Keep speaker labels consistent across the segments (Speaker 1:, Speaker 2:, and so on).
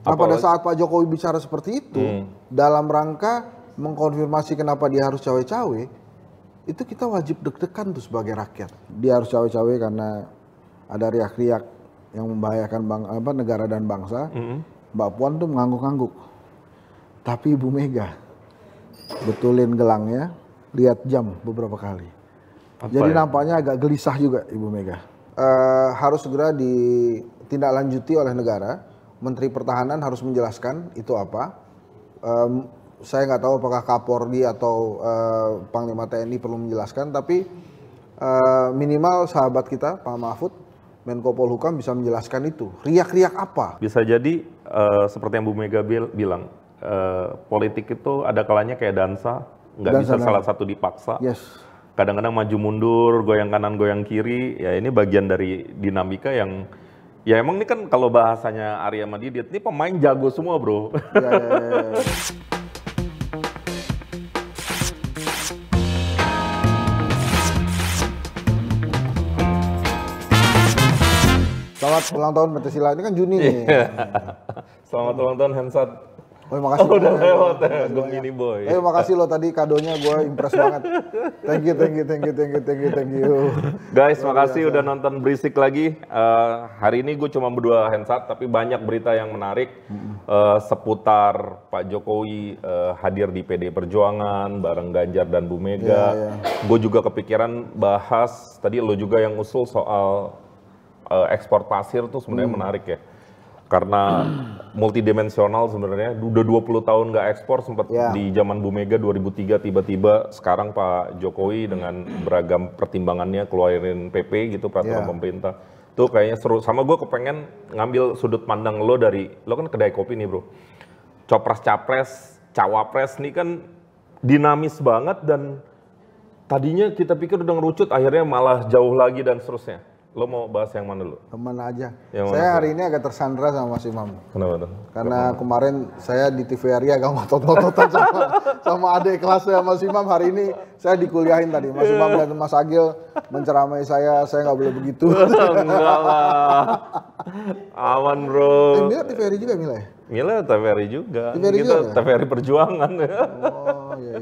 Speaker 1: Nah, pada saat Pak Jokowi bicara seperti itu, dalam rangka mengkonfirmasi kenapa dia harus cawe-cawe, itu kita wajib deg-degan tuh sebagai rakyat. Dia harus cawe-cawe karena ada riak-riak yang membahayakan negara dan bangsa. Mbak Puan tuh mengangguk-angguk. Tapi Ibu Mega betulin gelangnya, lihat jam beberapa kali. Jadi nampaknya agak gelisah juga Ibu Mega. Harus segera ditindaklanjuti oleh negara. Menteri Pertahanan harus menjelaskan itu apa. Saya nggak tahu apakah Kapolri atau Panglima TNI perlu menjelaskan, tapi minimal sahabat kita Pak Mahfud, Menko Polhukam bisa menjelaskan itu. Riak-riak apa?
Speaker 2: Bisa jadi seperti yang Bu Mega bilang, politik itu ada kalanya kayak dansa, nggak bisa salah satu dipaksa.
Speaker 1: Yes.
Speaker 2: Kadang-kadang maju mundur, goyang kanan, goyang kiri. Ya ini bagian dari dinamika yang, ya emang ini kan kalau bahasanya Arya sama Didit, ini pemain jago semua bro.
Speaker 1: Ya. Selamat ulang tahun Pancasila, ini kan Juni nih.
Speaker 2: Selamat ulang tahun Hensat.
Speaker 1: Oh, makasih.
Speaker 2: Udah lewat ya, Gemini Boy.
Speaker 1: Makasih lo tadi kadonya, gue impress banget. Thank you.
Speaker 2: Guys, makasih udah nonton Berisik lagi. Hari ini gue cuma berdua Hensat, tapi banyak berita yang menarik seputar Pak Jokowi hadir di PD Perjuangan bareng Ganjar dan Bu Mega. Gue juga kepikiran bahas, tadi lo juga yang usul soal ekspor pasir tuh sebenarnya menarik ya. Karena multidimensional sebenarnya, udah 20 tahun nggak ekspor, sempat di zaman Bu Mega 2003 tiba-tiba sekarang Pak Jokowi dengan beragam pertimbangannya keluarin PP gitu, peraturan pemerintah. Tuh kayaknya seru, sama gue kepengen ngambil sudut pandang lo dari, lo kan kedai kopi nih bro. Copres-capres, cawapres nih kan dinamis banget dan tadinya kita pikir udah ngerucut, akhirnya malah jauh lagi dan seterusnya. Lo mau bahas yang mana dulu?
Speaker 1: Kemana aja. Saya hari ini agak tersandra sama Mas Imam.
Speaker 2: Kenapa tuh?
Speaker 1: Karena kemarin saya di TVRI agak ngotot-ngototan sama adik kelas saya Mas Imam. Hari ini saya dikuliahin tadi. Mas Imam dan Mas Agil menceramai saya nggak boleh begitu.
Speaker 2: Enggak lah. Aman bro.
Speaker 1: Mila TVRI juga Mila ya?
Speaker 2: Mila TVRI juga.
Speaker 1: TVRI
Speaker 2: kita
Speaker 1: juga,
Speaker 2: TVRI Perjuangan.
Speaker 1: Oh iya.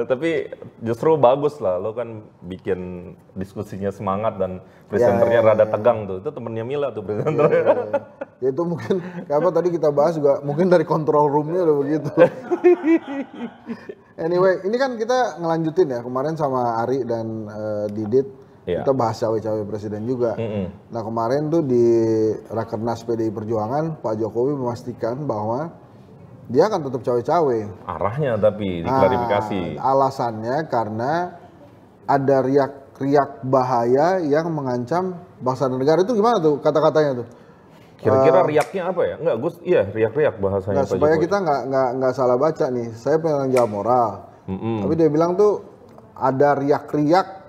Speaker 2: Tapi justru bagus lah, lo kan bikin diskusinya semangat dan presenternya rada tegang tuh. Itu temennya Mila tuh presenternya.
Speaker 1: Ya itu mungkin, apa tadi kita bahas juga, mungkin dari control roomnya udah begitu. Anyway, ini kan kita ngelanjutin ya, kemarin sama Ari dan Didit, kita bahas cawe-cawe presiden juga. Nah kemarin tuh di Rakernas PDI Perjuangan, Pak Jokowi memastikan bahwa dia akan tetap cawe-cawe.
Speaker 2: Arahnya tapi diklarifikasi.
Speaker 1: Alasannya karena ada riak-riak bahaya yang mengancam bangsa dan negara. Itu gimana tuh kata-katanya tuh?
Speaker 2: Kira-kira riaknya apa ya? Enggak, Gus, iya riak-riak bahasanya Pak Jokowi.
Speaker 1: Supaya kita nggak salah baca nih, saya pengen jawab moral. Tapi dia bilang tuh ada riak-riak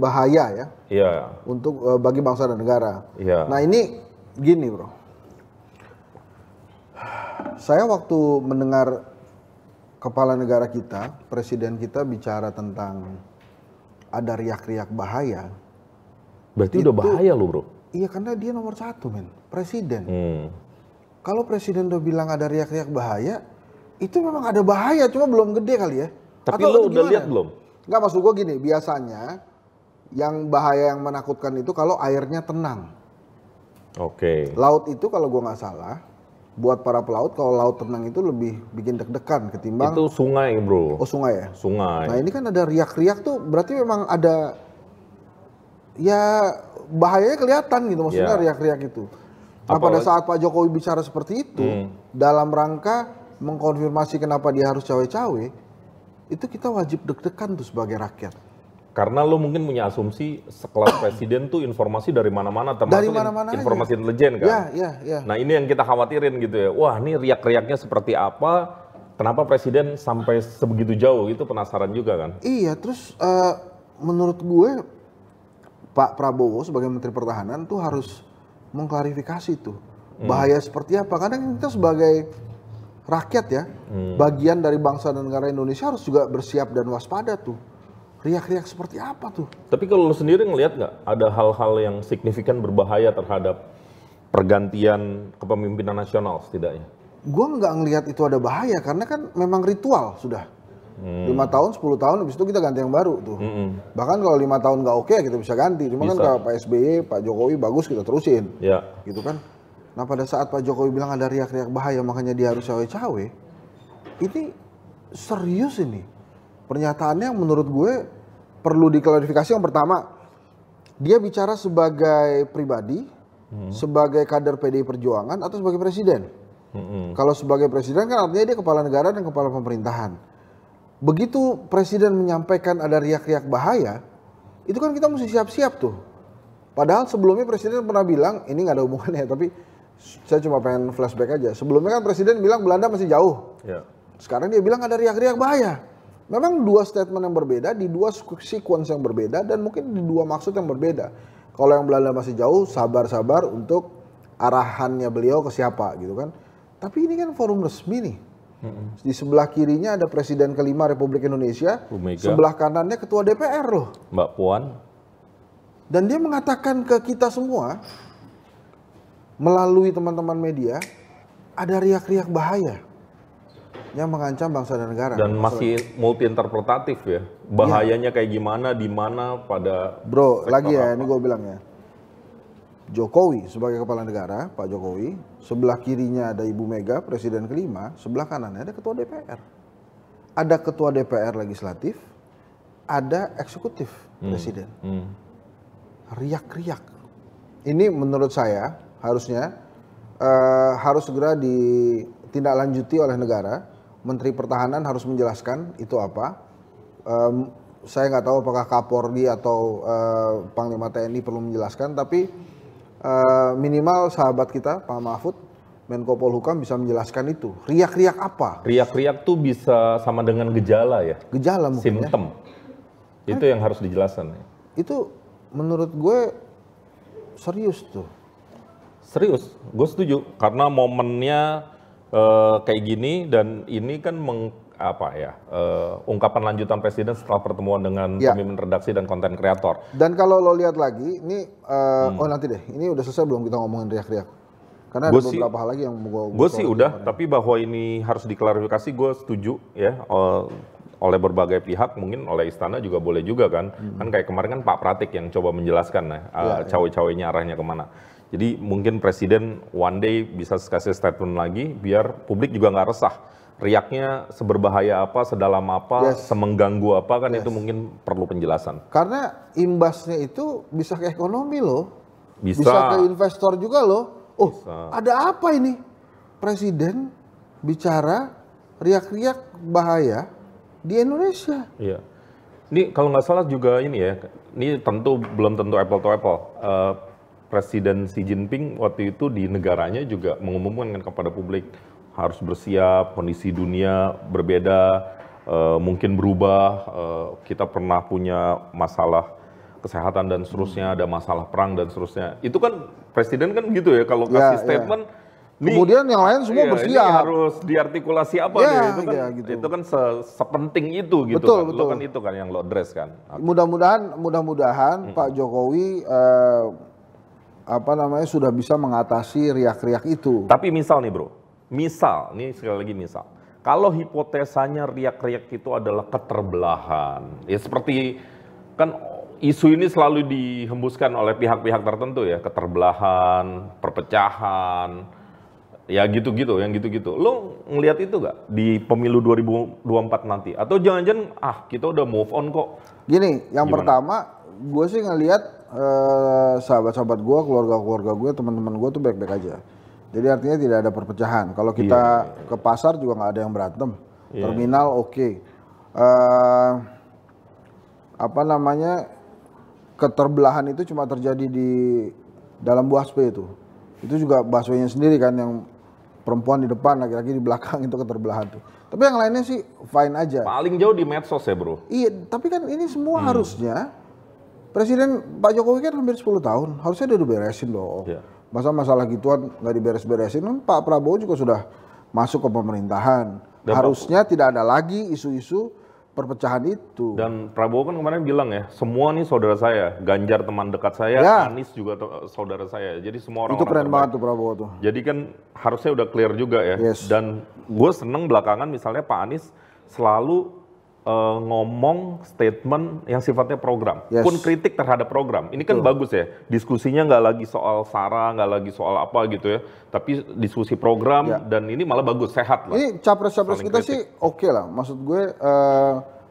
Speaker 1: bahaya ya, untuk bagi bangsa dan negara. Nah ini gini bro, saya waktu mendengar kepala negara kita, presiden kita bicara tentang ada riak-riak bahaya.
Speaker 2: Berarti udah bahaya loh bro.
Speaker 1: Iya karena dia nomor satu men, presiden. Kalau presiden udah bilang ada riak-riak bahaya, itu memang ada bahaya, cuma belum gede kali ya.
Speaker 2: Tapi lo udah lihat belum?
Speaker 1: Nggak, maksud gue gini, biasanya yang bahaya yang menakutkan itu kalau airnya tenang. Laut itu kalau gue nggak salah, buat para pelaut kalau laut tenang itu lebih bikin deg-degan ketimbang.
Speaker 2: Itu sungai bro.
Speaker 1: Oh sungai ya?
Speaker 2: Sungai.
Speaker 1: Nah ini kan ada riak-riak tuh, berarti memang ada, ya bahayanya kelihatan gitu maksudnya riak-riak itu. Nah pada saat Pak Jokowi bicara seperti itu, dalam rangka mengkonfirmasi kenapa dia harus cawe-cawe, itu kita wajib deg-degan tuh sebagai rakyat.
Speaker 2: Karena lo mungkin punya asumsi sekelas presiden tuh informasi dari mana-mana, termasuk informasi intelijen kan?
Speaker 1: Iya.
Speaker 2: Nah ini yang kita khawatirin gitu ya. Wah ini riak-riaknya seperti apa? Kenapa presiden sampai sebegitu jauh? Itu penasaran juga kan? Iya,
Speaker 1: terus menurut gue Pak Prabowo sebagai Menteri Pertahanan tuh harus mengklarifikasi tuh bahaya seperti apa. Karena kita sebagai rakyat ya, bagian dari bangsa dan negara Indonesia harus juga bersiap dan waspada tuh. Riak-riak seperti apa tuh?
Speaker 2: Tapi kalau lu sendiri ngelihat nggak ada hal-hal yang signifikan berbahaya terhadap pergantian kepemimpinan nasional setidaknya.
Speaker 1: Gue nggak ngelihat itu ada bahaya karena kan memang ritual sudah. 5 tahun, 10 tahun, habis itu kita ganti yang baru tuh. Bahkan kalau 5 tahun nggak oke, kita bisa ganti. Cuma kan kalau Pak SBY, Pak Jokowi bagus, kita terusin. Gitu kan. Nah pada saat Pak Jokowi bilang ada riak-riak bahaya, makanya dia harus cawe-cawe. Ini serius ini. Pernyataannya menurut gue perlu diklarifikasi. Yang pertama, dia bicara sebagai pribadi, sebagai kader PDI Perjuangan, atau sebagai presiden. Kalau sebagai presiden kan artinya dia kepala negara dan kepala pemerintahan. Begitu presiden menyampaikan ada riak-riak bahaya, itu kan kita mesti siap-siap tuh. Padahal sebelumnya presiden pernah bilang, ini nggak ada hubungannya, tapi saya cuma pengen flashback aja. Sebelumnya kan presiden bilang Belanda masih jauh. Sekarang dia bilang ada riak-riak bahaya. Memang dua statement yang berbeda, di dua sequence yang berbeda, dan mungkin di dua maksud yang berbeda. Kalau yang Belanda masih jauh, sabar-sabar untuk arahannya beliau ke siapa gitu kan. Tapi ini kan forum resmi nih. Di sebelah kirinya ada Presiden kelima Republik Indonesia, sebelah kanannya Ketua DPR loh.
Speaker 2: Mbak Puan.
Speaker 1: Dan dia mengatakan ke kita semua, melalui teman-teman media, ada riak-riak bahaya yang mengancam bangsa dan negara.
Speaker 2: Dan masih multi interpretatif ya. Bahayanya kayak gimana, di mana, pada
Speaker 1: Bro, lagi ya, ini gue bilang ya. Jokowi sebagai kepala negara, Pak Jokowi, sebelah kirinya ada Ibu Mega, Presiden kelima, sebelah kanannya ada Ketua DPR. Ada Ketua DPR legislatif, ada eksekutif Presiden. Riak-riak. Ini menurut saya harusnya harus segera ditindaklanjuti oleh negara. Menteri Pertahanan harus menjelaskan itu apa. Saya nggak tahu apakah Kapolri atau Panglima TNI perlu menjelaskan, tapi minimal sahabat kita Pak Mahfud, Menko Polhukam bisa menjelaskan itu. Riak-riak apa?
Speaker 2: Riak-riak tuh bisa sama dengan gejala ya?
Speaker 1: Gejala mungkin
Speaker 2: simptom. Ya? Itu yang harus dijelaskan.
Speaker 1: Itu menurut gue serius tuh.
Speaker 2: Serius, gue setuju. Karena momennya kayak gini dan ini kan ungkapan lanjutan presiden setelah pertemuan dengan pemimpin redaksi dan konten kreator.
Speaker 1: Dan kalau lo lihat lagi, ini nanti deh, ini udah selesai belum kita ngomongin riak-riak? Karena ada beberapa hal lagi yang
Speaker 2: gue sih udah, tapi bahwa ini harus diklarifikasi, gue setuju ya oleh berbagai pihak, mungkin oleh istana juga boleh juga kan. Kan kayak kemarin kan Pak Pratik yang coba menjelaskan cawe-cawenya arahnya kemana. Jadi mungkin presiden one day bisa kasih statement lagi biar publik juga nggak resah. Riaknya seberbahaya apa, sedalam apa, semengganggu apa kan itu mungkin perlu penjelasan.
Speaker 1: Karena imbasnya itu bisa ke ekonomi loh. Bisa ke investor juga loh. Ada apa ini? Presiden bicara riak-riak bahaya di Indonesia.
Speaker 2: Iya. Ini kalau nggak salah juga ini ya, ini tentu belum tentu apple to apple. Presiden Xi Jinping waktu itu di negaranya juga mengumumkan kepada publik harus bersiap, kondisi dunia berbeda, mungkin berubah, kita pernah punya masalah kesehatan dan seterusnya, ada masalah perang dan seterusnya. Itu kan presiden kan gitu ya, kalau kasih statement,
Speaker 1: kemudian yang lain semua bersiap.
Speaker 2: Ini harus diartikulasi apa nih? Itu kan, gitu. Itu kan sepenting itu gitu kan. Lo kan itu kan yang lo address kan.
Speaker 1: Mudah-mudahan Pak Jokowi sudah bisa mengatasi riak-riak itu.
Speaker 2: Tapi misal nih bro, nih sekali lagi misal, kalau hipotesanya riak-riak itu adalah keterbelahan, ya seperti kan isu ini selalu dihembuskan oleh pihak-pihak tertentu ya, keterbelahan, perpecahan, ya gitu-gitu, yang gitu-gitu. Lo ngelihat itu gak di pemilu 2024 nanti? Atau jangan-jangan kita udah move on kok?
Speaker 1: Gini, yang pertama gue sih ngelihat sahabat-sahabat gue, keluarga-keluarga gue, teman-teman gue tuh baik-baik aja. Jadi artinya tidak ada perpecahan. Kalau kita ke pasar juga nggak ada yang berantem. Terminal oke. Keterbelahan itu cuma terjadi di dalam busway itu. Itu juga busway-nya sendiri kan, yang perempuan di depan, laki-laki di belakang, itu keterbelahan tuh. Tapi yang lainnya sih fine aja.
Speaker 2: Paling jauh di medsos ya bro.
Speaker 1: Iya, tapi kan ini semua harusnya Presiden Pak Jokowi kan hampir 10 tahun, harusnya dia udah beresin loh. Masa masalah gituan nggak diberes-beresin, kan Pak Prabowo juga sudah masuk ke pemerintahan. Dan harusnya tidak ada lagi isu-isu perpecahan itu.
Speaker 2: Dan Prabowo kan kemarin bilang ya, semua nih saudara saya, Ganjar teman dekat saya,
Speaker 1: Ya.
Speaker 2: Anies juga saudara saya. Jadi semua orang-orang
Speaker 1: Itu keren
Speaker 2: terbaik.
Speaker 1: banget tuh Prabowo tuh.
Speaker 2: Jadi kan harusnya udah clear juga ya.
Speaker 1: Yes.
Speaker 2: Dan gue seneng belakangan misalnya Pak Anies selalu ngomong statement yang sifatnya program.
Speaker 1: Yes.
Speaker 2: Pun kritik terhadap program. Ini kan bagus ya. Diskusinya nggak lagi soal SARA, nggak lagi soal apa gitu ya. Tapi diskusi program dan ini malah bagus, sehat lah.
Speaker 1: Ini capres-capres
Speaker 2: Saling
Speaker 1: kita
Speaker 2: kritik.
Speaker 1: sih oke lah. Maksud gue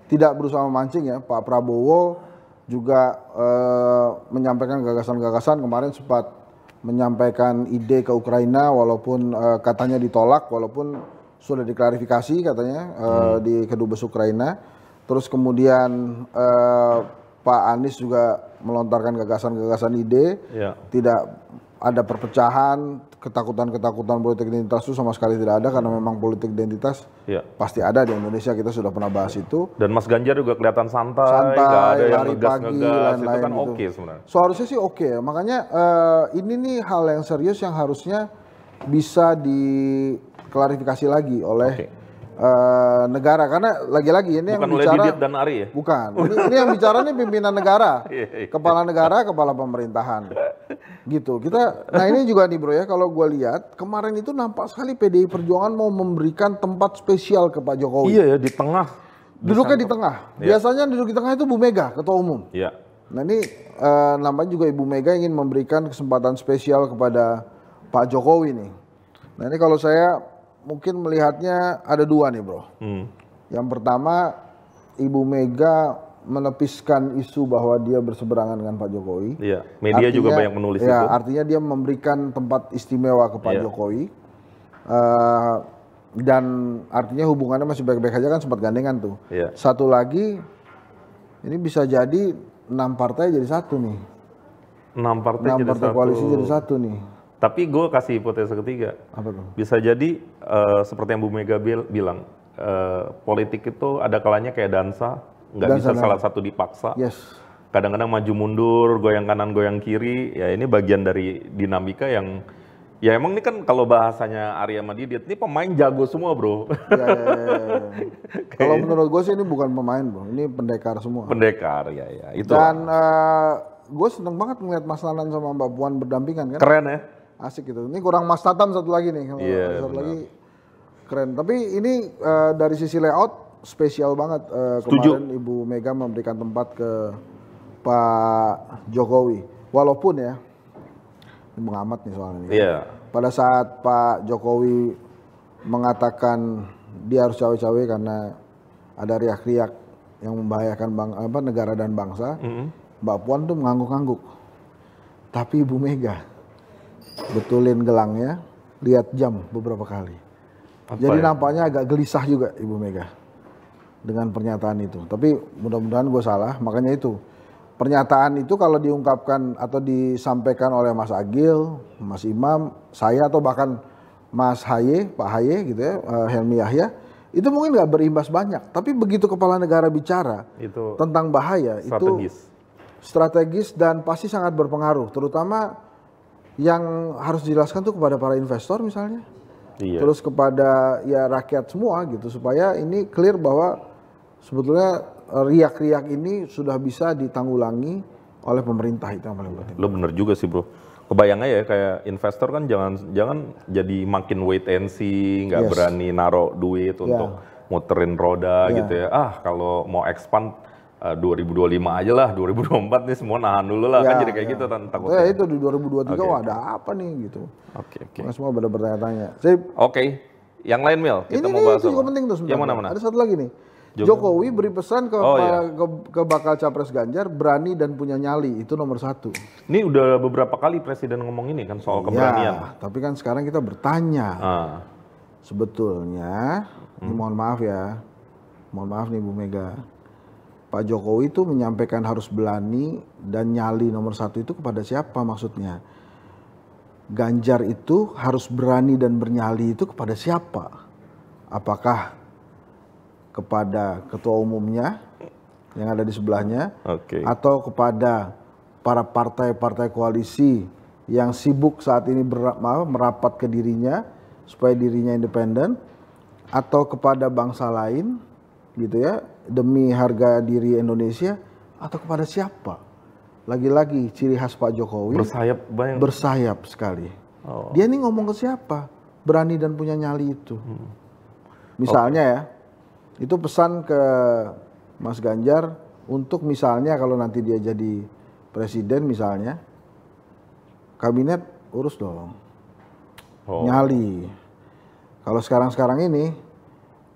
Speaker 1: tidak berusaha memancing ya. Pak Prabowo juga menyampaikan gagasan-gagasan. Kemarin sempat menyampaikan ide ke Ukraina walaupun katanya ditolak, walaupun sudah diklarifikasi katanya di kedubes Ukraina. Terus kemudian Pak Anies juga melontarkan gagasan-gagasan ide.
Speaker 2: Ya.
Speaker 1: Tidak ada perpecahan, ketakutan-ketakutan politik identitas itu sama sekali tidak ada karena memang politik identitas
Speaker 2: Ya.
Speaker 1: pasti ada di Indonesia, kita sudah pernah bahas itu.
Speaker 2: Dan Mas Ganjar juga kelihatan santai, nggak ada yang
Speaker 1: lari pagi,
Speaker 2: ngegas-ngegas, itu
Speaker 1: lain-lain
Speaker 2: kan
Speaker 1: gitu.
Speaker 2: oke sebenarnya.
Speaker 1: Seharusnya sih oke. Makanya ini nih hal yang serius yang harusnya bisa diklarifikasi lagi oleh negara. Karena lagi-lagi ini
Speaker 2: Bukan
Speaker 1: yang
Speaker 2: oleh
Speaker 1: bicara
Speaker 2: Didit dan Ari ya?
Speaker 1: bukan. Ini yang bicara nih pimpinan negara,
Speaker 2: Iya.
Speaker 1: kepala negara, kepala pemerintahan, gitu. Nah ini juga nih bro ya, kalau gue lihat kemarin itu nampak sekali PDI Perjuangan mau memberikan tempat spesial ke Pak Jokowi.
Speaker 2: Iya ya, di tengah.
Speaker 1: Duduknya di tengah. Biasanya duduk di tengah itu Bu Mega, ketua umum.
Speaker 2: Iya.
Speaker 1: Nah ini nampaknya juga Ibu Mega ingin memberikan kesempatan spesial kepada Pak Jokowi nih. Nah ini kalau saya mungkin melihatnya ada dua nih bro. Yang pertama, Ibu Mega menepiskan isu bahwa dia berseberangan dengan Pak Jokowi.
Speaker 2: Iya. Media juga banyak menulis itu.
Speaker 1: Artinya dia memberikan tempat istimewa ke Pak Jokowi. Dan artinya hubungannya masih baik-baik aja kan, sempat gandengan tuh.
Speaker 2: Iya.
Speaker 1: Satu lagi, ini bisa jadi 6 partai jadi satu nih.
Speaker 2: 6 partai
Speaker 1: 6
Speaker 2: jadi
Speaker 1: partai
Speaker 2: satu.
Speaker 1: koalisi jadi satu nih.
Speaker 2: Tapi gue kasih hipotesa ketiga.
Speaker 1: Apa tuh?
Speaker 2: Bisa jadi seperti yang Bu Mega bilang, politik itu ada kalanya kayak dansa, nggak bisa salah satu dipaksa.
Speaker 1: Yes.
Speaker 2: Kadang-kadang maju mundur, goyang kanan, goyang kiri. Ya ini bagian dari dinamika yang, ya emang ini kan kalau bahasanya Arya sama Didit, ini pemain jago semua bro.
Speaker 1: Ya. Kalau menurut gue sih ini bukan pemain bro, ini pendekar semua.
Speaker 2: Pendekar, ya itu.
Speaker 1: Dan gue seneng banget ngeliat Mas Nanan sama Mbak Puan berdampingan kan.
Speaker 2: Keren ya.
Speaker 1: Asik gitu. Ini kurang Mas Tatam satu lagi nih. Kalau satu lagi keren. Tapi ini dari sisi layout spesial banget. Kemarin Ibu Mega memberikan tempat ke Pak Jokowi. Walaupun ya, ini pengamat nih soalnya.
Speaker 2: Iya.
Speaker 1: Pada saat Pak Jokowi mengatakan dia harus cawe-cawe karena ada riak-riak yang membahayakan negara dan bangsa, Mbak Puan tuh mengangguk-angguk. Tapi Ibu Mega betulin gelangnya, lihat jam beberapa kali. Jadi nampaknya agak gelisah juga Ibu Mega dengan pernyataan itu. Tapi mudah-mudahan gue salah, makanya itu. Pernyataan itu kalau diungkapkan atau disampaikan oleh Mas Agil, Mas Imam, saya atau bahkan Mas Haye, Pak Haye gitu ya, Helmi Yahya, itu mungkin nggak berimbas banyak. Tapi begitu kepala negara bicara
Speaker 2: itu
Speaker 1: tentang bahaya,
Speaker 2: strategis.
Speaker 1: itu strategis dan pasti sangat berpengaruh. Terutama yang harus dijelaskan tuh kepada para investor misalnya.
Speaker 2: Iya.
Speaker 1: Terus kepada ya rakyat semua gitu, supaya ini clear bahwa sebetulnya riak-riak ini sudah bisa ditanggulangi oleh pemerintah, itu yang paling penting.
Speaker 2: Lo bener juga sih bro. Kebayang aja ya kayak investor kan jangan jadi makin wait and see, nggak berani naruh duit untuk muterin roda gitu ya. Kalau mau expand 2025 aja lah, 2024 nih semua nahan dulu lah, kan jadi kayak gitu takutnya.
Speaker 1: Ya itu di 2023 wah ada apa nih gitu.
Speaker 2: Oke.
Speaker 1: Karena semua pada bertanya-tanya. Sip.
Speaker 2: Oke, yang lain Mil, kita mau bahas
Speaker 1: itu
Speaker 2: apa?
Speaker 1: juga penting tuh sebenarnya.
Speaker 2: Yang mana?
Speaker 1: Ada satu lagi nih. Jokowi beri pesan ke bakal capres Ganjar, berani dan punya nyali, itu nomor 1.
Speaker 2: Ini udah beberapa kali presiden ngomong ini kan soal keberanian.
Speaker 1: Ya, tapi kan sekarang kita bertanya, sebetulnya, ini mohon maaf nih Bu Mega, Pak Jokowi itu menyampaikan harus berani dan nyali nomor 1 itu kepada siapa maksudnya? Ganjar itu harus berani dan bernyali itu kepada siapa? Apakah kepada ketua umumnya yang ada di sebelahnya, atau kepada para partai-partai koalisi yang sibuk saat ini merapat ke dirinya supaya dirinya independen, atau kepada bangsa lain gitu ya, demi harga diri Indonesia atau kepada siapa? Lagi-lagi ciri khas Pak Jokowi bersayap sekali. Dia ini ngomong ke siapa? Berani dan punya nyali itu. Misalnya ya, itu pesan ke Mas Ganjar untuk misalnya kalau nanti dia jadi presiden misalnya, kabinet urus dong. Nyali. Kalau sekarang ini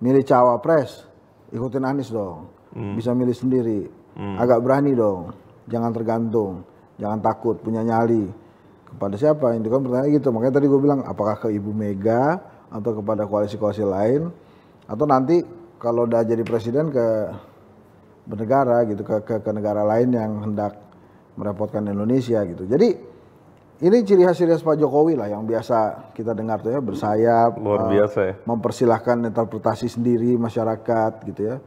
Speaker 1: milih cawapres, ikutin Anies dong. Bisa milih sendiri. Agak berani dong. Jangan tergantung, jangan takut, punya nyali. Kepada siapa? Itu kan pertanyaan gitu. Makanya tadi gue bilang, apakah ke Ibu Mega atau kepada koalisi-koalisi lain, atau nanti kalau udah jadi presiden ke bernegara gitu, ke negara lain yang hendak merepotkan Indonesia gitu. Jadi ini ciri khas Pak Jokowi lah yang biasa kita dengar tuh ya, bersayap,
Speaker 2: luar biasa ya,
Speaker 1: mempersilahkan interpretasi sendiri masyarakat gitu ya.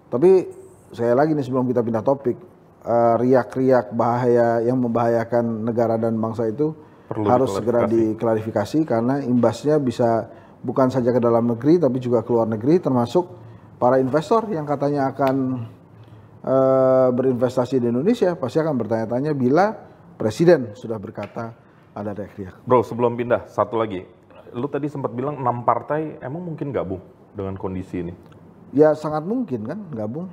Speaker 1: Tapi saya lagi nih sebelum kita pindah topik, riak-riak bahaya yang membahayakan negara dan bangsa itu harus segera diklarifikasi karena imbasnya bisa bukan saja ke dalam negeri tapi juga ke luar negeri, termasuk para investor yang katanya akan berinvestasi di Indonesia pasti akan bertanya-tanya bila presiden sudah berkata ada riak-riak.
Speaker 2: Bro, sebelum pindah, satu lagi. Lu tadi sempat bilang 6 partai emang mungkin gabung dengan kondisi ini?
Speaker 1: Ya sangat mungkin kan gabung.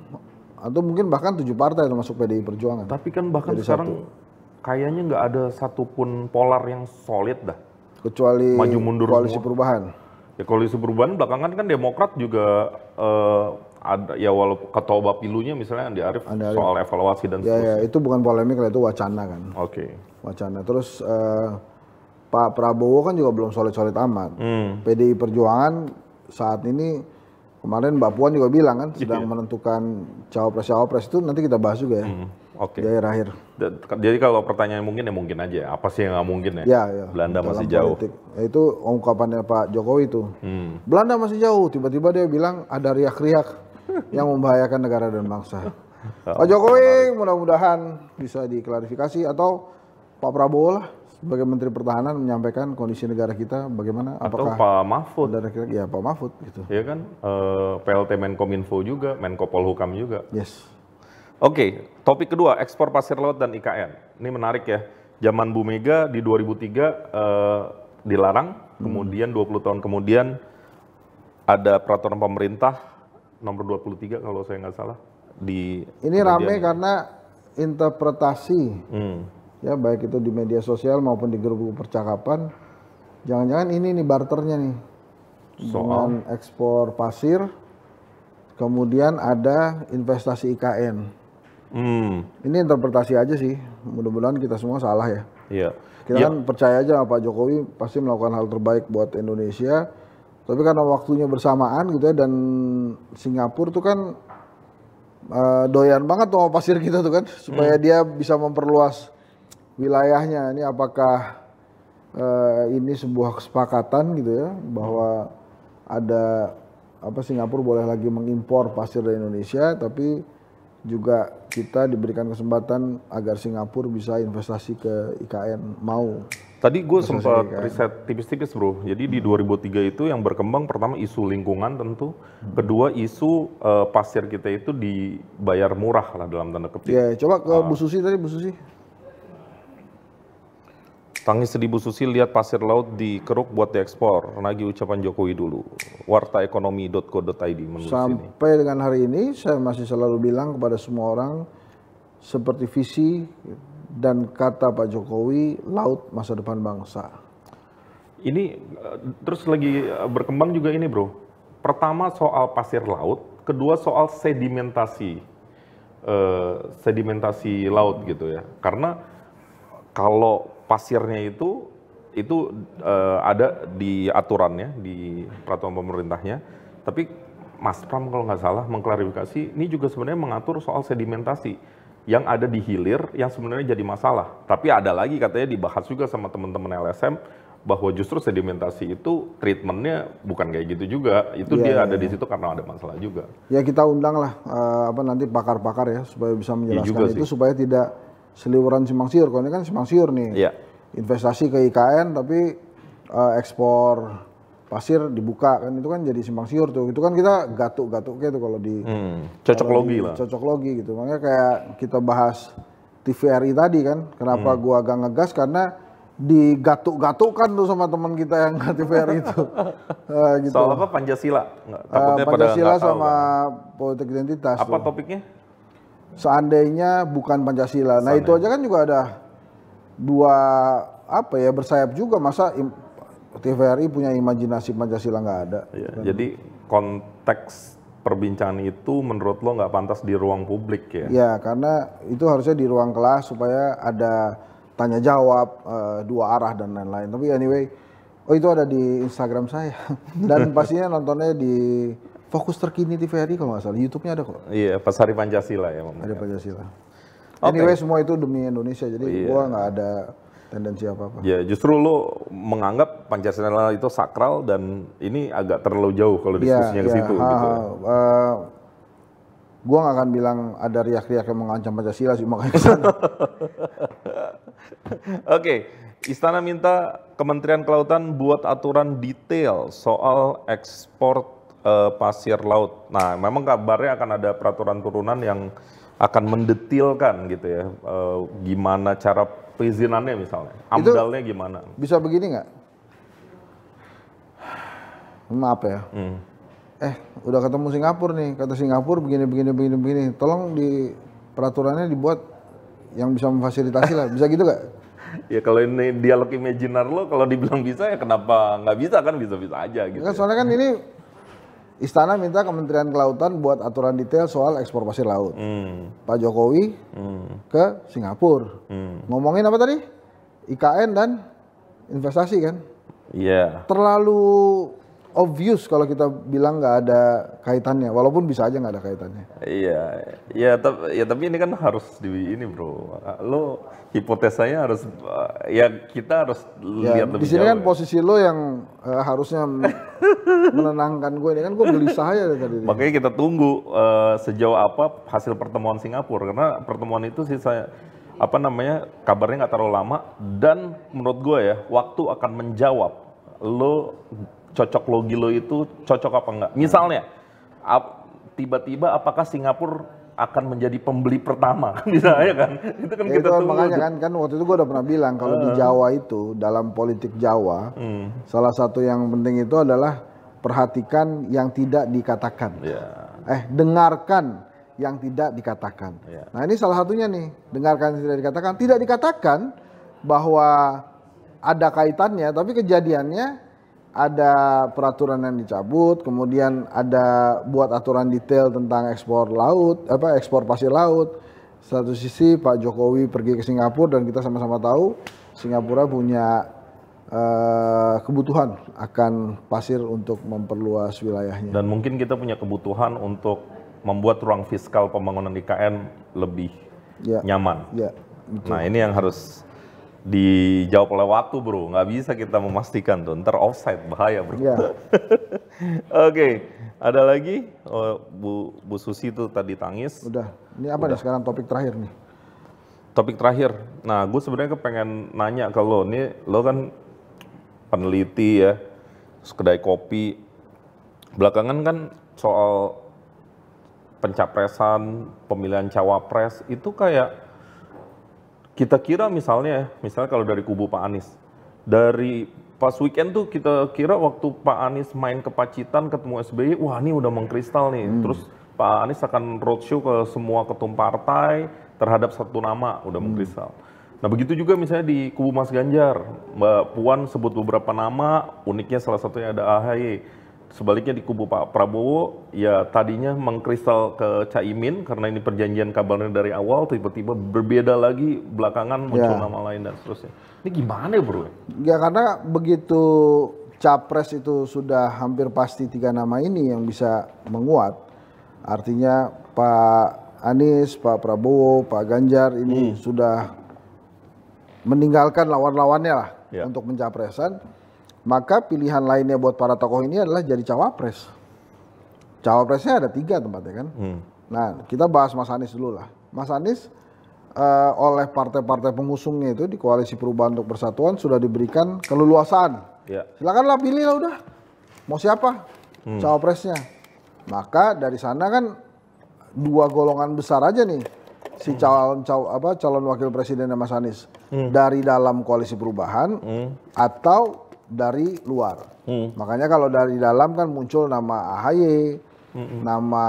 Speaker 1: Atau mungkin bahkan 7 partai termasuk PDI Perjuangan.
Speaker 2: Tapi kan bahkan jadi sekarang kayaknya nggak ada satupun polar yang solid dah.
Speaker 1: Kecuali
Speaker 2: maju mundur
Speaker 1: koalisi
Speaker 2: semua.
Speaker 1: Perubahan.
Speaker 2: Ya koalisi perubahan belakangan kan Demokrat juga ada ya walaupun ketua Bapilunya misalnya Andi Arief soal evaluasi dan
Speaker 1: seterusnya. Ya itu bukan polemik lah, itu wacana kan.
Speaker 2: Oke.
Speaker 1: Wacana. Terus Pak Prabowo kan juga belum solid-solid amat. PDI Perjuangan saat ini kemarin Mbak Puan juga bilang kan sedang menentukan cawapres itu, nanti kita bahas juga ya.
Speaker 2: Oke.
Speaker 1: Di akhir.
Speaker 2: Jadi kalau pertanyaan mungkin ya mungkin aja. Apa sih yang nggak mungkin ya?
Speaker 1: Ya.
Speaker 2: Belanda masih jauh.
Speaker 1: Ya, itu ungkapannya Pak Jokowi itu. Belanda masih jauh. Tiba-tiba dia bilang ada riak-riak yang membahayakan negara dan bangsa. Pak Jokowi mudah-mudahan bisa diklarifikasi atau Pak Prabowo lah sebagai Menteri Pertahanan menyampaikan kondisi negara kita bagaimana,
Speaker 2: atau
Speaker 1: apakah
Speaker 2: Pak Mahfud.
Speaker 1: Ya Pak Mahfud gitu.
Speaker 2: Ya kan, PLT Menkominfo juga, Menko Polhukam juga.
Speaker 1: Yes.
Speaker 2: Oke, topik kedua, ekspor pasir laut dan IKN. Ini menarik ya. Zaman Bu Mega di 2003 dilarang, kemudian 20 tahun kemudian ada peraturan pemerintah nomor 23 kalau saya nggak salah.
Speaker 1: Ini rame karena interpretasi. Ya baik itu di media sosial maupun di grup percakapan, jangan-jangan ini nih barternya nih dengan ekspor pasir, kemudian ada investasi IKN. Ini interpretasi aja sih, mudah-mudahan kita semua salah ya.
Speaker 2: Iya.
Speaker 1: Kita kan percaya aja Pak Jokowi pasti melakukan hal terbaik buat Indonesia, tapi karena waktunya bersamaan gitu ya, dan Singapura tuh kan doyan banget tuh sama pasir kita tuh kan, supaya dia bisa memperluas wilayahnya. Ini apakah ini sebuah kesepakatan gitu ya bahwa ada Singapura boleh lagi mengimpor pasir dari Indonesia, tapi juga kita diberikan kesempatan agar Singapura bisa investasi ke IKN mau.
Speaker 2: Tadi gue sempat riset tipis-tipis bro. Jadi di 2003 itu yang berkembang pertama isu lingkungan tentu, kedua isu pasir kita itu dibayar murah lah dalam tanda kutip.
Speaker 1: Ya, coba ke Bu Susi tadi, Bu Susi.
Speaker 2: Tangis sedih Bu Susi lihat pasir laut dikeruk buat diekspor. Nagih ucapan Jokowi dulu. Wartaekonomi.co.id menulis
Speaker 1: sampai ini. Dengan hari ini saya masih selalu bilang kepada semua orang seperti visi dan kata Pak Jokowi, laut masa depan bangsa.
Speaker 2: Ini terus lagi berkembang juga ini bro. Pertama soal pasir laut, kedua soal sedimentasi laut gitu ya. Karena kalau pasirnya itu ada di aturannya, di peraturan pemerintahnya. Tapi Mas Pram kalau nggak salah mengklarifikasi, ini juga sebenarnya mengatur soal sedimentasi yang ada di hilir yang sebenarnya jadi masalah. Tapi ada lagi katanya dibahas juga sama teman-teman LSM bahwa justru sedimentasi itu treatmentnya bukan kayak gitu juga. Itu dia ada di situ karena ada masalah juga. Ya
Speaker 1: kita undang lah nanti pakar-pakar ya supaya bisa menjelaskan itu supaya tidak seliweran simpang siur. Kalau ini kan simpang siur nih. Investasi ke IKN tapi ekspor Pasir dibuka kan, itu kan jadi simpang siur tuh. Itu kan kita gatuk-gatuk gitu kalau di
Speaker 2: Cocok logi lah.
Speaker 1: cocok logi gitu. Makanya kayak kita bahas TVRI tadi kan, kenapa gua agak ngegas karena digatuk-gatukkan tuh sama teman kita yang TVRI itu. Gitu.
Speaker 2: Soal apa? Pancasila? Takutnya
Speaker 1: Pancasila
Speaker 2: pada
Speaker 1: sama politik identitas.
Speaker 2: apa
Speaker 1: tuh.
Speaker 2: topiknya?
Speaker 1: Seandainya bukan Pancasila. Nah itu aja kan juga ada dua apa ya, bersayap juga. Masa TVRI punya imajinasi Pancasila nggak ada.
Speaker 2: Ya, jadi konteks perbincangan itu menurut lo nggak pantas di ruang publik ya?
Speaker 1: Ya karena itu harusnya di ruang kelas supaya ada tanya jawab dua arah dan lain-lain. Tapi anyway, itu ada di Instagram saya dan pastinya nontonnya di Fokus Terkini TVRI kalau nggak salah. YouTube-nya ada kok.
Speaker 2: Iya, pas Hari Pancasila ya.
Speaker 1: Ada Pancasila.
Speaker 2: Okay.
Speaker 1: Anyway semua itu demi Indonesia. Jadi gua nggak ada tendensi apa-apa.
Speaker 2: Ya justru lo menganggap Pancasila itu sakral dan ini agak terlalu jauh kalau diskusinya ke situ. Gitu.
Speaker 1: Gua nggak akan bilang ada riak-riak yang mengancam Pancasila sih, makanya kesana.
Speaker 2: Oke, Istana minta Kementerian Kelautan buat aturan detail soal ekspor pasir laut. Nah, memang kabarnya akan ada peraturan turunan yang akan mendetilkan gitu ya, gimana cara perizinannya misalnya, amdalnya gimana?
Speaker 1: Bisa begini nggak? Maaf ya. Udah ketemu Singapura nih, kata Singapura begini. Tolong di peraturannya dibuat yang bisa memfasilitasi lah. Bisa gitu nggak?
Speaker 2: Ya kalau ini dialog imajinar lo, kalau dibilang bisa ya kenapa nggak bisa kan, bisa-bisa aja gitu.
Speaker 1: Kan soalnya kan ini Istana minta Kementerian Kelautan buat aturan detail soal ekspor pasir laut. Pak Jokowi ke Singapura. Ngomongin apa tadi? IKN dan investasi kan?
Speaker 2: Iya.
Speaker 1: Terlalu obvious kalau kita bilang nggak ada kaitannya, walaupun bisa aja nggak ada kaitannya.
Speaker 2: Iya, tapi ini kan harus ini bro, lo hipotesanya harus, kita harus lihat lebih jauh.
Speaker 1: Di sini kan posisi lo yang harusnya menenangkan gue ini kan, gue gelisah aja tadi.
Speaker 2: Makanya kita tunggu sejauh apa hasil pertemuan Singapura, karena pertemuan itu sih kabarnya nggak terlalu lama dan menurut gue ya waktu akan menjawab lo cocok logi lo itu cocok apa enggak. Misalnya, tiba-tiba apakah Singapura akan menjadi pembeli pertama, misalnya kan? Itu kan kita tunggu.
Speaker 1: Makanya kan waktu itu gue udah pernah bilang kalau di Jawa itu dalam politik Jawa, salah satu yang penting itu adalah perhatikan yang tidak dikatakan. Dengarkan yang tidak dikatakan. Nah ini salah satunya nih, dengarkan yang tidak dikatakan. Tidak dikatakan bahwa ada kaitannya, tapi kejadiannya ada peraturan yang dicabut, kemudian ada buat aturan detail tentang ekspor pasir laut. Satu sisi Pak Jokowi pergi ke Singapura dan kita sama-sama tahu Singapura punya kebutuhan akan pasir untuk memperluas wilayahnya.
Speaker 2: Dan mungkin kita punya kebutuhan untuk membuat ruang fiskal pembangunan IKN lebih nyaman. Nah ini yang harus dijawab oleh waktu bro, nggak bisa kita memastikan tuh, ntar offside bahaya bro. Oke, ada lagi? Bu Susi tuh tadi tangis.
Speaker 1: Udah, ini apa nih sekarang topik terakhir nih?
Speaker 2: Topik terakhir, nah gue sebenarnya pengen nanya ke lo, nih lo kan peneliti ya, kedai kopi, belakangan kan soal pencapresan, pemilihan cawapres, itu kayak kita kira misalnya kalau dari kubu Pak Anies, dari pas weekend tuh kita kira waktu Pak Anies main ke Pacitan ketemu SBY, wah ini udah mengkristal nih. Terus Pak Anies akan roadshow ke semua ketum partai terhadap satu nama, udah mengkristal. Nah begitu juga misalnya di kubu Mas Ganjar, Mbak Puan sebut beberapa nama, uniknya salah satunya ada AHY. Sebaliknya di kubu Pak Prabowo, ya tadinya mengkristal ke Caimin karena ini perjanjian kabarnya dari awal, tiba-tiba berbeda lagi, belakangan muncul nama lain dan seterusnya. Ini gimana ya bro?
Speaker 1: Ya karena begitu capres itu sudah hampir pasti 3 nama ini yang bisa menguat, artinya Pak Anies, Pak Prabowo, Pak Ganjar ini sudah meninggalkan lawan-lawannya lah untuk pencapresan. Maka pilihan lainnya buat para tokoh ini adalah jadi cawapres. Cawapresnya ada 3 tempatnya kan. Nah kita bahas Mas Anies dulu lah. Mas Anies oleh partai-partai pengusungnya itu di Koalisi Perubahan untuk Persatuan sudah diberikan keleluasaan. Silakanlah pilih lah udah. mau siapa cawapresnya. Maka dari sana kan dua golongan besar aja nih si calon wakil presidennya Mas Anies dari dalam koalisi perubahan atau dari luar. Makanya kalau dari dalam kan muncul nama AHY, nama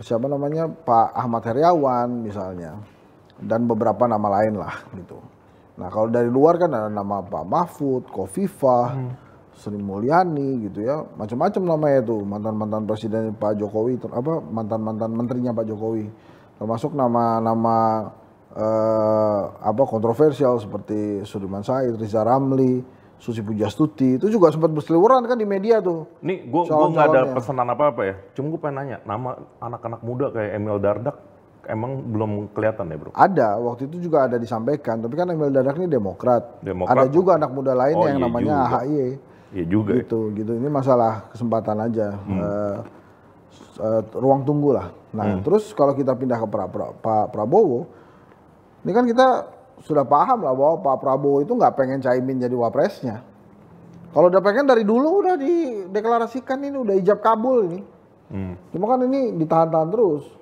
Speaker 1: siapa namanya Pak Ahmad Heriawan misalnya, dan beberapa nama lain lah gitu. Nah kalau dari luar kan ada nama Pak Mahfud, Khofifah, Sri Mulyani gitu ya, macam-macam namanya itu, mantan-mantan presiden Pak Jokowi, mantan-mantan menterinya Pak Jokowi, termasuk nama-nama kontroversial seperti Sudirman Said, Riza Ramli, Susi Pujastuti, itu juga sempat berseliweran kan di media tuh.
Speaker 2: Nih gue nggak ada pesanan apa-apa ya, cuma gue pengen nanya, nama anak-anak muda kayak Emil Dardak emang belum kelihatan ya bro?
Speaker 1: Ada, waktu itu juga ada disampaikan, tapi kan Emil Dardak ini Demokrat. Ada juga anak muda lain yang namanya AHY.
Speaker 2: Iya juga.
Speaker 1: Gitu. Ini masalah kesempatan aja, ruang tunggu lah. Nah, terus kalau kita pindah ke Pak Prabowo, ini kan kita sudah paham lah bahwa Pak Prabowo itu nggak pengen Caimin jadi wapresnya. Kalau udah pengen dari dulu udah dideklarasikan, ini udah ijab kabul ini. Cuma kan ini ditahan-tahan terus.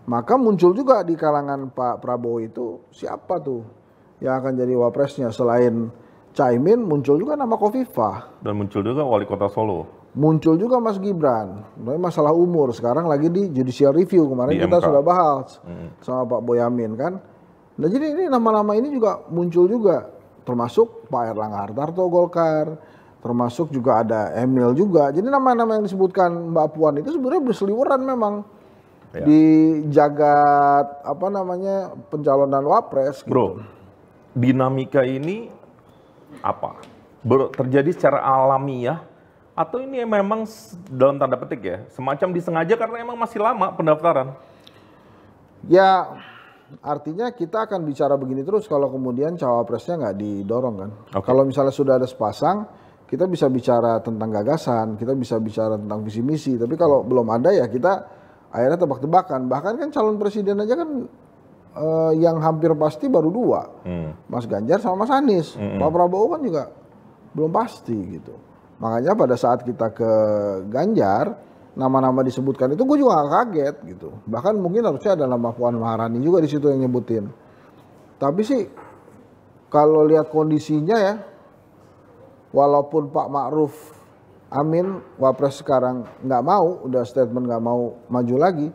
Speaker 1: Maka muncul juga di kalangan Pak Prabowo itu siapa tuh yang akan jadi wapresnya selain Caimin, muncul juga nama Khofifah.
Speaker 2: Dan muncul juga wali kota Solo.
Speaker 1: Muncul juga Mas Gibran. Masalah umur sekarang lagi di judicial review, kemarin kita sudah bahas sama Pak Boyamin kan. Nah jadi ini nama-nama ini juga muncul juga, termasuk Pak Erlangga Hartarto Golkar, termasuk juga ada Emil juga. Jadi nama-nama yang disebutkan Mbak Puan itu sebenarnya berseliweran memang di jagat pencalonan wapres.
Speaker 2: Bro, gitu. Dinamika ini apa? Terjadi secara alamiah atau ini memang dalam tanda petik ya, semacam disengaja karena emang masih lama pendaftaran?
Speaker 1: Ya, artinya kita akan bicara begini terus kalau kemudian cawapresnya nggak didorong kan. Kalau misalnya sudah ada sepasang, kita bisa bicara tentang gagasan, kita bisa bicara tentang visi misi. Tapi kalau belum ada ya kita akhirnya tebak-tebakan. Bahkan kan calon presiden aja kan yang hampir pasti baru dua, Mas Ganjar sama Mas Anies. Pak Prabowo kan juga belum pasti gitu. Makanya pada saat kita ke Ganjar, nama-nama disebutkan itu gue juga gak kaget gitu. Bahkan mungkin harusnya ada nama Puan Maharani juga di situ yang nyebutin. Tapi sih kalau lihat kondisinya ya, walaupun Pak Ma'ruf Amin wapres sekarang nggak mau, udah statement nggak mau maju lagi.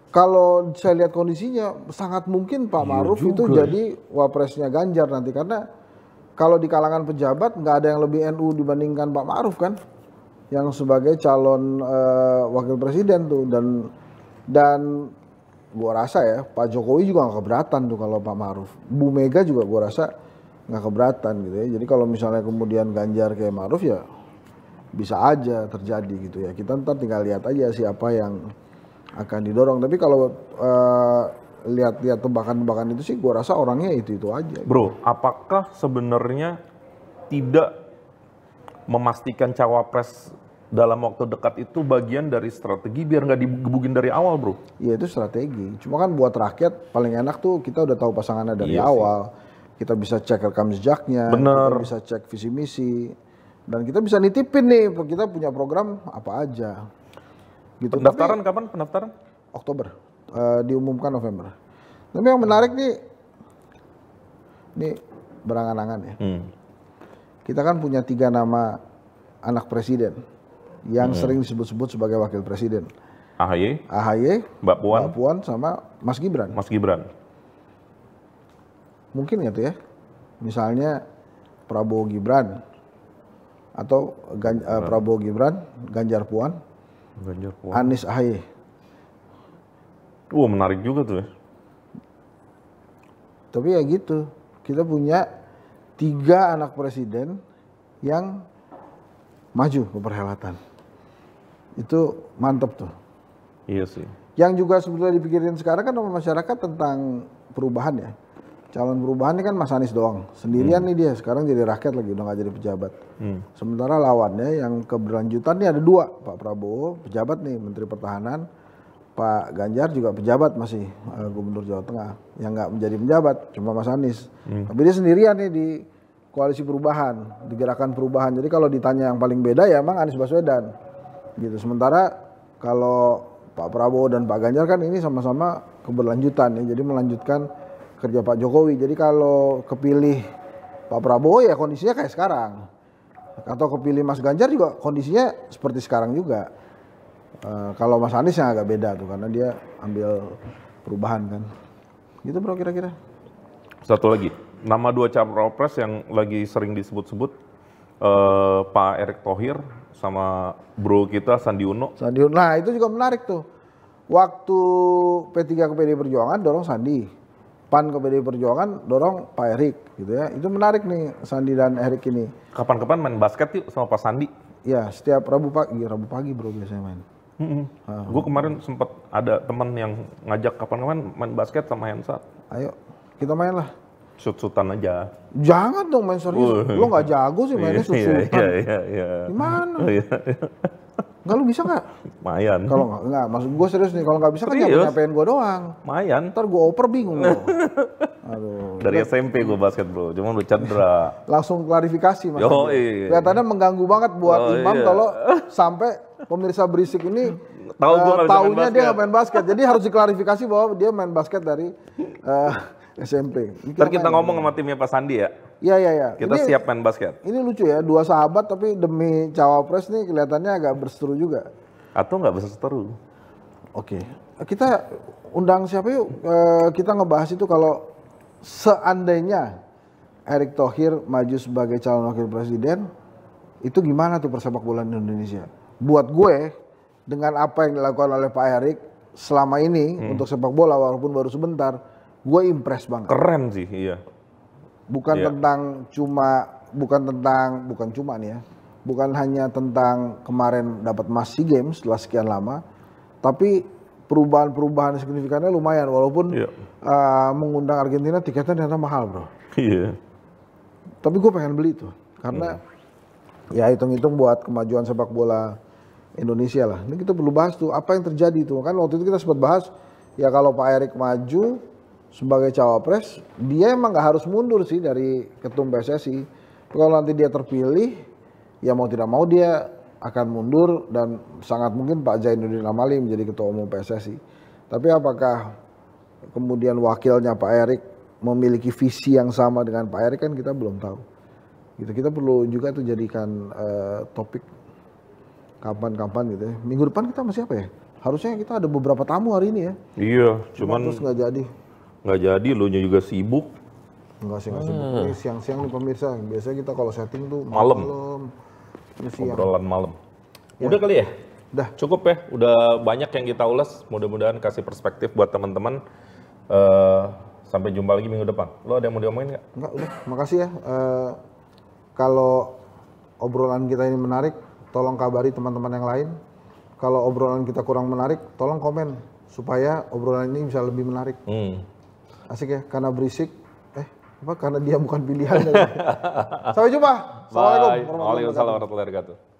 Speaker 1: Kalau saya lihat kondisinya sangat mungkin Pak Ma'ruf itu jadi wapresnya Ganjar nanti, karena kalau di kalangan pejabat nggak ada yang lebih NU dibandingkan Pak Ma'ruf kan, yang sebagai calon wakil presiden tuh, dan gua rasa ya Pak Jokowi juga nggak keberatan tuh kalau Pak Ma'ruf. Bu Mega juga gua rasa nggak keberatan gitu ya. Jadi kalau misalnya kemudian Ganjar kayak Ma'ruf ya bisa aja terjadi gitu ya. Kita ntar tinggal lihat aja siapa yang akan didorong. Tapi kalau lihat-lihat tebakan-tebakan itu sih gue rasa orangnya itu aja.
Speaker 2: Bro, apakah sebenarnya tidak memastikan cawapres dalam waktu dekat itu bagian dari strategi biar nggak digebukin dari awal, bro?
Speaker 1: Iya itu strategi. Cuma kan buat rakyat paling enak tuh kita udah tahu pasangannya dari awal. Kita bisa cek rekam jejaknya, kita bisa cek visi misi, dan kita bisa nitipin nih kita punya program apa aja. Gitu.
Speaker 2: Pendaftaran kapan pendaftaran?
Speaker 1: Oktober, diumumkan November. Tapi yang menarik nih berangan-angan ya. Kita kan punya 3 nama anak presiden yang sering disebut-sebut sebagai wakil presiden. AHY, Mbak Puan, sama Mas Gibran. Mungkin ya tuh ya, misalnya Prabowo Gibran atau Prabowo Gibran, Ganjar Puan, Anies AHY.
Speaker 2: Menarik juga tuh ya.
Speaker 1: Tapi ya gitu, kita punya 3 anak presiden yang maju ke perhelatan. Itu mantep tuh.
Speaker 2: Iya sih.
Speaker 1: Yang juga sebetulnya dipikirin sekarang kan sama masyarakat tentang perubahan ya. Calon perubahan ini kan Mas Anies doang. Sendirian nih dia, sekarang jadi rakyat lagi, udah gak jadi pejabat. Sementara lawannya yang keberlanjutan nih ada 2. Pak Prabowo, pejabat nih, Menteri Pertahanan. Pak Ganjar juga pejabat masih, Gubernur Jawa Tengah. Yang gak menjadi pejabat, cuma Mas Anies. Tapi dia sendirian nih di koalisi perubahan, di gerakan perubahan. Jadi kalau ditanya yang paling beda ya emang Anies Baswedan. Gitu. Sementara kalau Pak Prabowo dan Pak Ganjar kan ini sama-sama keberlanjutan ya. Jadi melanjutkan kerja Pak Jokowi. Jadi kalau kepilih Pak Prabowo ya kondisinya kayak sekarang. Atau kepilih Mas Ganjar juga kondisinya seperti sekarang juga. Kalau Mas Anies yang agak beda tuh karena dia ambil perubahan kan. Gitu bro kira-kira.
Speaker 2: Satu lagi, nama 2 capres yang lagi sering disebut-sebut Pak Erick Thohir sama bro kita Sandi Uno.
Speaker 1: Nah itu juga menarik tuh. Waktu P3 ke PDI Perjuangan dorong Sandi, PAN ke PDI Perjuangan dorong Pak Erick gitu ya. Itu menarik nih Sandi dan Erick ini.
Speaker 2: Kapan-kapan main basket yuk sama Pak Sandi.
Speaker 1: Ya setiap Rabu pagi bro biasanya main.
Speaker 2: Gue kemarin sempat ada teman yang ngajak kapan-kapan main basket sama Hensat.
Speaker 1: Ayo kita main lah.
Speaker 2: Shoot-shootan aja.
Speaker 1: Jangan dong main serius. Lo nggak jago sih mainnya shoot-shootan.
Speaker 2: Iya.
Speaker 1: Gimana? Nggak lu bisa nggak?
Speaker 2: Lumayan.
Speaker 1: Kalau nggak, maksud gue serius nih. Kalau nggak bisa kan nyampein gue doang.
Speaker 2: Lumayan.
Speaker 1: Ntar gue oper bingung loh. Aduh.
Speaker 2: Dari SMP gue basket bro, cuma udah cedera.
Speaker 1: Langsung klarifikasi mas.
Speaker 2: Iya.
Speaker 1: Kelihatannya mengganggu banget buat Imam kalau sampai pemirsa berisik ini taunya dia nggak main basket. Jadi harus diklarifikasi bahwa dia main basket dari SMP.
Speaker 2: Ntar kita ngomong sama timnya Pak Sandi ya.
Speaker 1: Iya.
Speaker 2: Kita siap main basket.
Speaker 1: Ini lucu ya, 2 sahabat tapi demi cawapres nih kelihatannya agak berseteru juga.
Speaker 2: Atau nggak berseteru.
Speaker 1: Oke, kita undang siapa yuk? Kita ngebahas itu kalau seandainya Erick Thohir maju sebagai calon wakil presiden, itu gimana tuh persepak bola Indonesia? Buat gue, dengan apa yang dilakukan oleh Pak Erick selama ini untuk sepak bola walaupun baru sebentar, gue impress banget.
Speaker 2: Keren sih, iya.
Speaker 1: Bukan hanya tentang kemarin dapat emas SEA Games setelah sekian lama, tapi perubahan signifikannya lumayan walaupun mengundang Argentina tiketnya ternyata mahal bro.
Speaker 2: Iya.
Speaker 1: Tapi gue pengen beli tuh karena ya hitung-hitung buat kemajuan sepak bola Indonesia lah. Ini kita perlu bahas tuh apa yang terjadi tuh kan waktu itu kita sempat bahas ya kalau Pak Erick maju sebagai cawapres dia emang nggak harus mundur sih dari ketum PSSI. Kalau nanti dia terpilih ya mau tidak mau dia akan mundur dan sangat mungkin Pak Zainuddin Amali menjadi ketua umum PSSI. Tapi apakah kemudian wakilnya Pak Erick memiliki visi yang sama dengan Pak Erick kan kita belum tahu. Gitu. Kita perlu juga tuh jadikan topik kapan-kapan gitu ya. Minggu depan kita masih apa ya? Harusnya kita ada beberapa tamu hari ini ya.
Speaker 2: Iya, cuman
Speaker 1: terus nggak jadi.
Speaker 2: Nggak jadi, lu nya juga sibuk.
Speaker 1: Enggak sibuk. Ini siang-siang nih pemirsa. Biasanya kita kalau setting tuh
Speaker 2: malam. Obrolan malam. Ya. Udah kali ya?
Speaker 1: Udah.
Speaker 2: Cukup ya? Udah banyak yang kita ulas. Mudah-mudahan kasih perspektif buat teman-teman. Sampai jumpa lagi minggu depan. Lo ada yang mau diomongin nggak?
Speaker 1: Enggak, udah. Makasih ya. Kalau obrolan kita ini menarik, tolong kabari teman-teman yang lain. Kalau obrolan kita kurang menarik, tolong komen. Supaya obrolan ini bisa lebih menarik. Asik ya, karena berisik. Karena dia bukan pilihan. Sampai jumpa.
Speaker 2: Assalamualaikum warahmatullahi wabarakatuh.